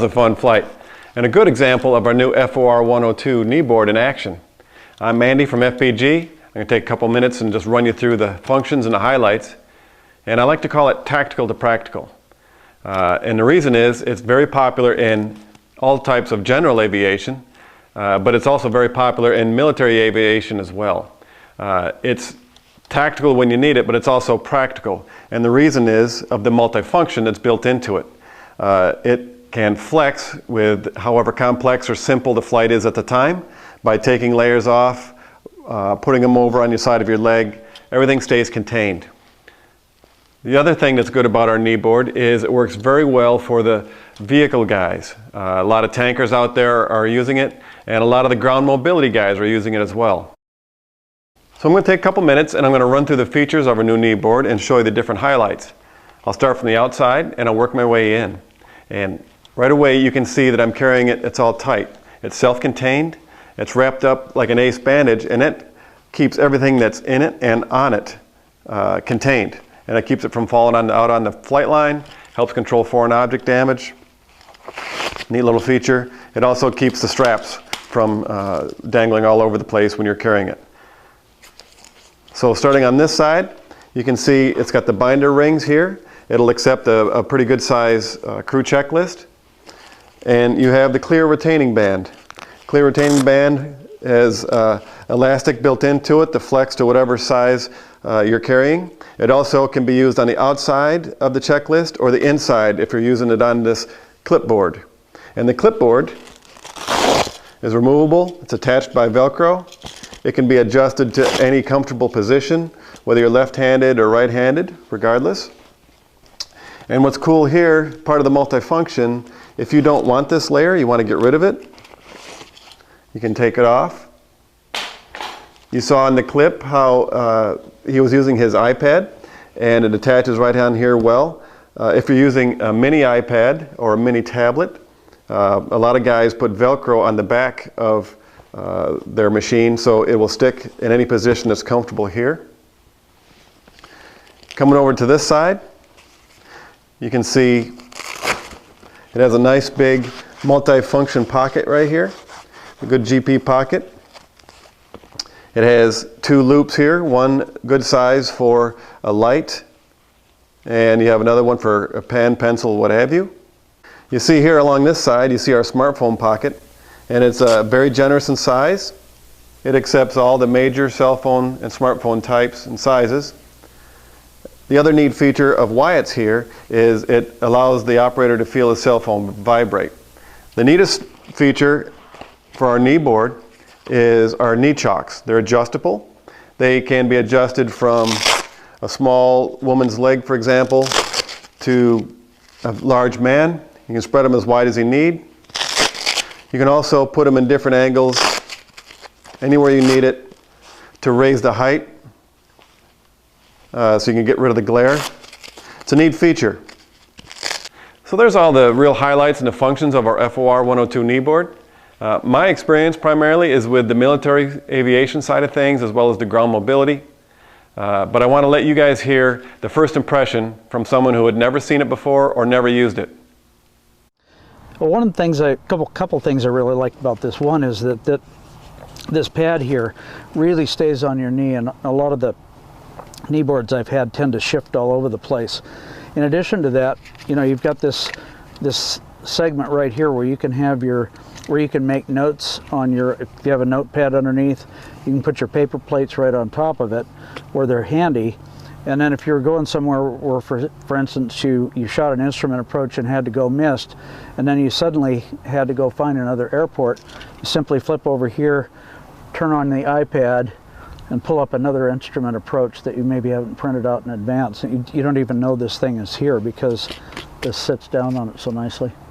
was a fun flight, and a good example of our new FOR 102 kneeboard in action. I'm Andy from FPG. I'm going to take a couple minutes and just run you through the functions and the highlights. And I like to call it tactical to practical. And the reason is it's very popular in all types of general aviation, but it's also very popular in military aviation as well. It's tactical when you need it, but it's also practical. And the reason is of the multifunction that's built into it. It can flex with however complex or simple the flight is at the time by taking layers off, putting them over on your side of your leg. Everything stays contained. The other thing that's good about our kneeboard is it works very well for the vehicle guys. A lot of tankers out there are using it, and a lot of the ground mobility guys are using it as well. So I'm going to take a couple minutes and I'm going to run through the features of our new kneeboard and show you the different highlights. I'll start from the outside and I'll work my way in. And right away you can see that I'm carrying it, it's all tight. It's self-contained, it's wrapped up like an ace bandage, and it keeps everything that's in it and on it contained. And it keeps it from falling out on the flight line, helps control foreign object damage. Neat little feature. It also keeps the straps from dangling all over the place when you're carrying it. So starting on this side, you can see it's got the binder rings here. It'll accept a pretty good size crew checklist. And you have the clear retaining band. Clear retaining band has elastic built into it to flex to whatever size you're carrying. It also can be used on the outside of the checklist or the inside if you're using it on this clipboard. And the clipboard is removable. It's attached by Velcro. It can be adjusted to any comfortable position, whether you're left-handed or right-handed, regardless. And what's cool here, part of the multifunction, if you don't want this layer, you want to get rid of it, you can take it off. You saw in the clip how he was using his iPad, and it attaches right down here well. If you're using a mini iPad or a mini tablet, a lot of guys put Velcro on the back of their machine so it will stick in any position that's comfortable here. Coming over to this side, you can see it has a nice big multi-function pocket right here, a good GP pocket. It has two loops here, one good size for a light, and you have another one for a pen, pencil, what have you. You see here along this side, you see our smartphone pocket, and it's very generous in size. It accepts all the major cell phone and smartphone types and sizes. The other neat feature of why it's here is it allows the operator to feel his cell phone vibrate. The neatest feature for our kneeboard is our knee chocks. They're adjustable. They can be adjusted from a small woman's leg, for example, to a large man. You can spread them as wide as you need. You can also put them in different angles, anywhere you need it, to raise the height so you can get rid of the glare. It's a neat feature. So there's all the real highlights and the functions of our FOR 102 kneeboard. My experience primarily is with the military aviation side of things as well as the ground mobility. But I want to let you guys hear the first impression from someone who had never seen it before or never used it. Well, one of the things, couple things I really like about this one is that this pad here really stays on your knee, and a lot of the kneeboards I've had tend to shift all over the place. In addition to that, you know, you've got this segment right here where you can have where you can make notes on if you have a notepad underneath, you can put your paper plates right on top of it where they're handy. And then if you're going somewhere where, for instance, you shot an instrument approach and had to go missed, and then you suddenly had to go find another airport, you simply flip over here, turn on the iPad, and pull up another instrument approach that you maybe haven't printed out in advance. You don't even know this thing is here because this sits down on it so nicely.